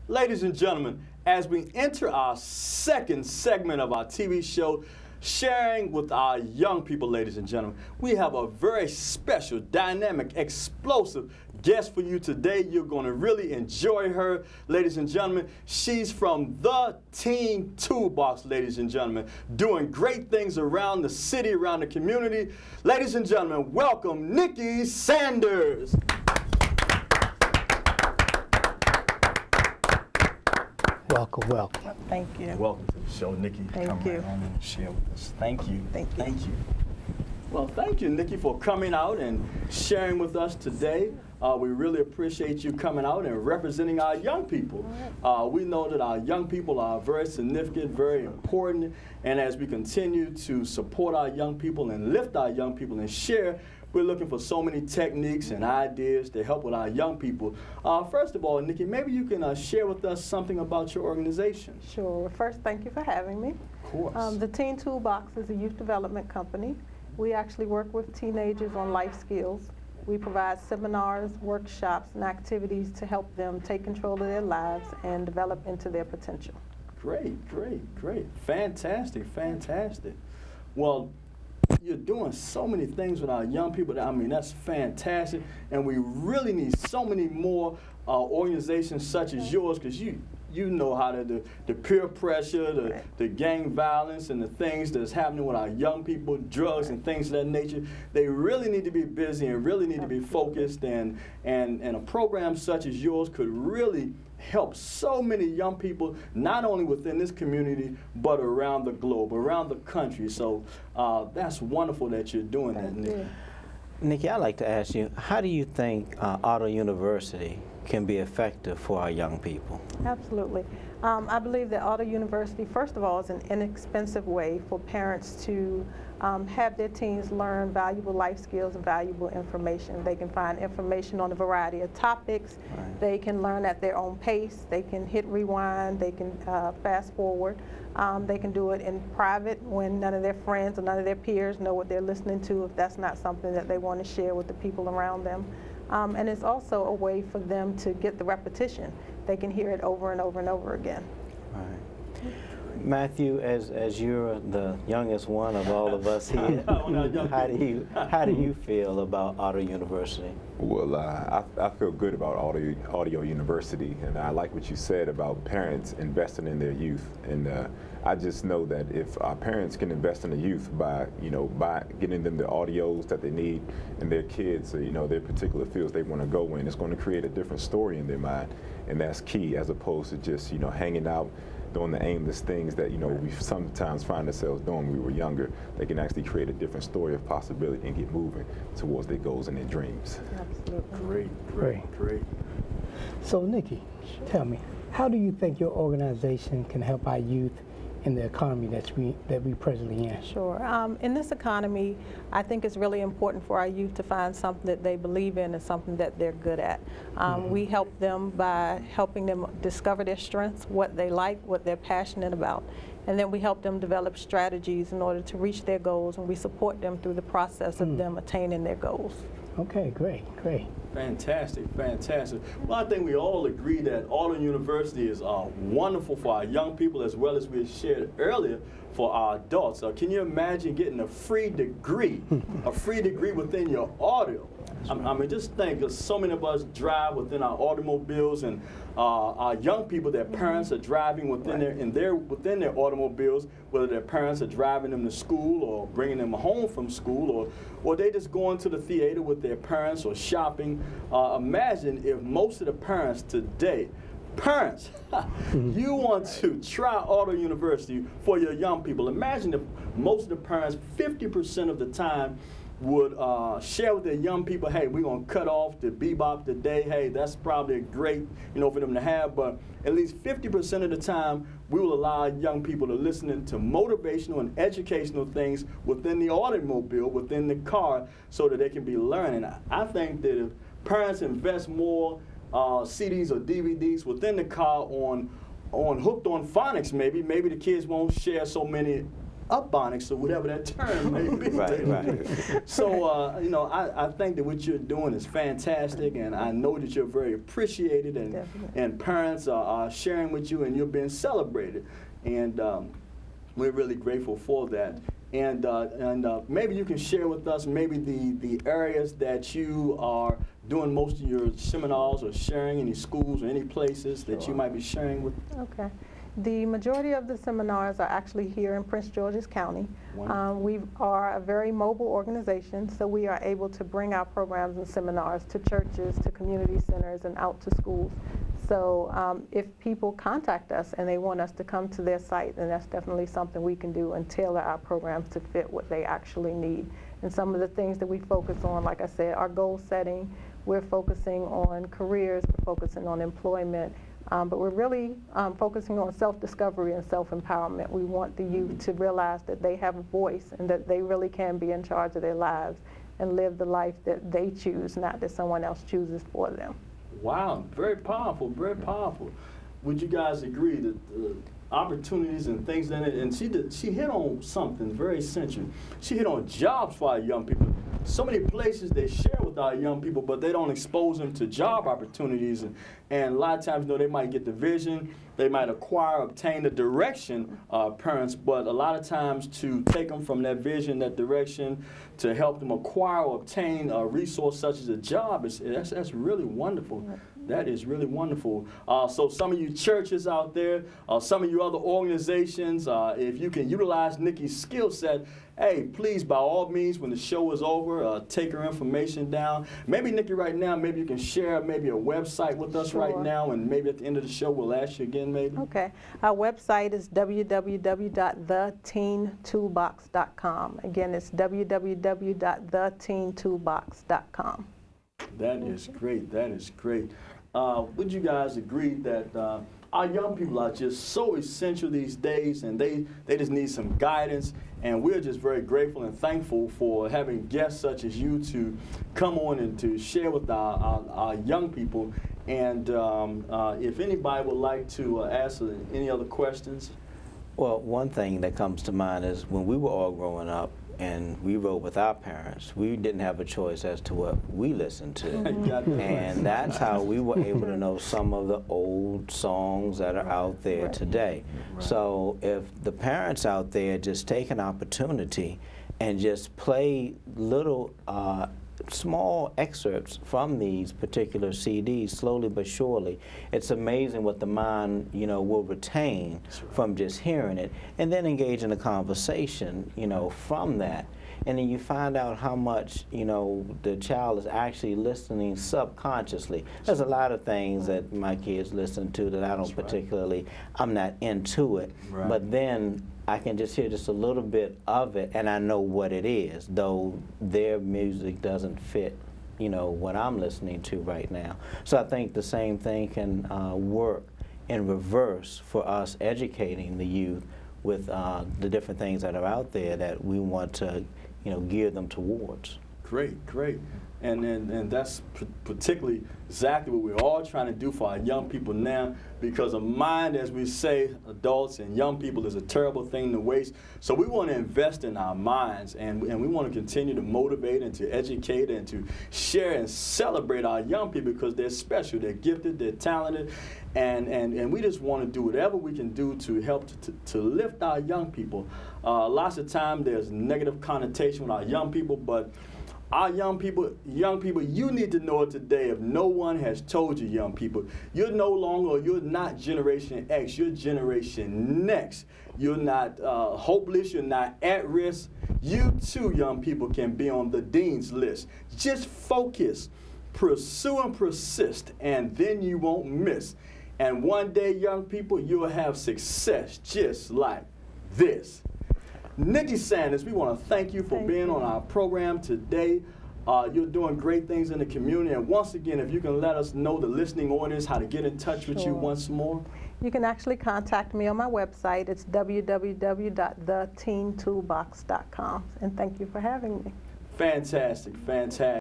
Ladies and gentlemen, as we enter our second segment of our TV show, sharing with our young people, ladies and gentlemen, we have a very special, dynamic, explosive guest for you today. You're going to really enjoy her, ladies and gentlemen. She's from the Teen Toolbox, ladies and gentlemen, doing great things around the city, around the community. Ladies and gentlemen, welcome Nikki Sanders. Welcome, welcome. Thank you. Welcome to the show, Nikki. Thank Come you. right on and share with us. Thank you. Thank you. Thank you. Well, thank you, Nikki, for coming out and sharing with us today. We really appreciate you coming out and representing our young people. We know that our young people are very significant, very important, and as we continue to support our young people and lift our young people and share, we're looking for so many techniques and ideas to help with our young people. First of all, Nikki, maybe you can share with us something about your organization. Sure. First, thank you for having me. Of course. The Teen Toolbox is a youth development company. We actually work with teenagers on life skills. We provide seminars, workshops, and activities to help them take control of their lives and develop into their potential. Great, great, great. Fantastic, fantastic. Well, you're doing so many things with our young people. I mean, that's fantastic. And we really need so many more organizations such as yours, because you know how to the peer pressure, the gang violence, and the things that's happening with our young people, drugs and things of that nature. They really need to be busy and really need to be focused. And a program such as yours could really help so many young people, not only within this community, but around the globe, around the country. So that's wonderful that you're doing that, Nikki. Nikki, I'd like to ask you, how do you think Auto University can be effective for our young people? Absolutely. I believe that Auto University, first of all, is an inexpensive way for parents to have their teens learn valuable life skills and valuable information. They can find information on a variety of topics. Right. They can learn at their own pace. They can hit rewind. They can fast forward. They can do it in private when none of their friends or none of their peers know what they're listening to, if that's not something that they want to share with the people around them. And it's also a way for them to get the repetition. They can hear it over and over and over again. Right. Matthew, as you're the youngest one of all of us here, how do you feel about Auto University? Well, I feel good about Audio University, and I like what you said about parents investing in their youth. And I just know that if our parents can invest in the youth by getting them the audios that they need and their kids, their particular fields they want to go in, it's going to create a different story in their mind, and that's key, as opposed to just hanging out doing the aimless things that we sometimes find ourselves doing when we were younger. They can actually create a different story of possibility and get moving towards their goals and their dreams. Absolutely. Great. So, Nikki, tell me, how do you think your organization can help our youth in the economy that we presently in? Sure. In this economy, I think it's really important for our youth to find something that they believe in and something that they're good at. We help them by helping them discover their strengths, what they like, what they're passionate about. And then we help them develop strategies in order to reach their goals, and we support them through the process of them attaining their goals. Okay, great. Fantastic. Well, I think we all agree that Auto University is wonderful for our young people, as well as we shared earlier for our adults. Can you imagine getting a free degree, within your audio? I mean, just think, because so many of us drive within our automobiles, and our young people, their parents are driving within their automobiles, whether their parents are driving them to school or bringing them home from school, or they just going to the theater with their parents or shopping. Imagine if most of the parents today, you want to try Auto University for your young people. Imagine if most of the parents, 50% of the time, would share with their young people, hey, we're going to cut off the bebop today. Hey, that's probably great, for them to have, but at least 50% of the time, we will allow young people to listen to motivational and educational things within the automobile, within the car, so that they can be learning. I think that if parents invest more CDs or DVDs within the car on Hooked on Phonics, maybe the kids won't share so many uponics or whatever that term may be. Right. So, you know, I think that what you're doing is fantastic, and I know that you're very appreciated, and parents are sharing with you, and you're being celebrated. And we're really grateful for that. And maybe you can share with us maybe the areas that you are doing most of your seminars or sharing, any schools or any places that you might be sharing with. Okay. The majority of the seminars are actually here in Prince George's County. We are a very mobile organization, so we are able to bring our programs and seminars to churches, to community centers, and out to schools. So if people contact us and they want us to come to their site, then that's definitely something we can do and tailor our programs to fit what they actually need. And some of the things that we focus on, like I said, are goal setting. We're focusing on careers, we're focusing on employment, but we're really focusing on self-discovery and self-empowerment. We want the youth to realize that they have a voice and that they really can be in charge of their lives and live the life that they choose, not that someone else chooses for them. Wow, very powerful, very powerful. Would you guys agree that opportunities and things in it, and she hit on something very essential. She hit on jobs for our young people. So many places they share with our young people, but they don't expose them to job opportunities. And a lot of times, you know, they might get the vision, they might obtain the direction, parents, but a lot of times to take them from that vision, that direction, to help them acquire or obtain a resource such as a job, that's really wonderful. That is really wonderful. So some of you churches out there, some of you other organizations, if you can utilize Nikki's skill set, hey, please, by all means, when the show is over, take her information down. Maybe, Nikki, right now, maybe you can share maybe a website with us right now, and maybe at the end of the show, we'll ask you again, maybe. Okay. Our website is www.theteentoolbox.com. Again, it's www.theteentoolbox.com. That is great. That is great. Would you guys agree that our young people are just so essential these days, and they just need some guidance, and we're just very grateful and thankful for having guests such as you to come on and to share with our young people. And if anybody would like to ask any other questions. Well, one thing that comes to mind is when we were all growing up and we rode with our parents, we didn't have a choice as to what we listened to. And that's how we were able to know some of the old songs that are out there today. So if the parents out there just take an opportunity and just play little small excerpts from these particular CDs, slowly but surely, it's amazing what the mind, you know, will retain from just hearing it, and then engage in a conversation, you know, from that. And then you find out how much, you know, the child is actually listening subconsciously. There's a lot of things that my kids listen to that I don't particularly, I'm not into it, but then I can just hear just a little bit of it and I know what it is, though their music doesn't fit, you know, what I'm listening to right now. So I think the same thing can work in reverse for us educating the youth with the different things that are out there that we want to, you know, gear them towards. Great, great. And that's particularly exactly what we're all trying to do for our young people now, because a mind, as we say, adults and young people, is a terrible thing to waste. So we want to invest in our minds, and we want to continue to motivate and to educate and to share and celebrate our young people, because they're special, they're gifted, they're talented, and we just want to do whatever we can do to help to lift our young people. Lots of time there's negative connotation with our young people, but our young people, you need to know it today. If no one has told you, young people, you're not Generation X, you're Generation Next. You're not hopeless, you're not at risk. You too, young people, can be on the dean's list. Just focus, pursue and persist, and then you won't miss. And one day, young people, you'll have success just like this. Nikki Sanders, we want to thank you for being on our program today. You're doing great things in the community. And once again, if you can let us know, the listening audience, how to get in touch with you once more. You can actually contact me on my website. It's www.theteentoolbox.com. And thank you for having me. Fantastic, fantastic.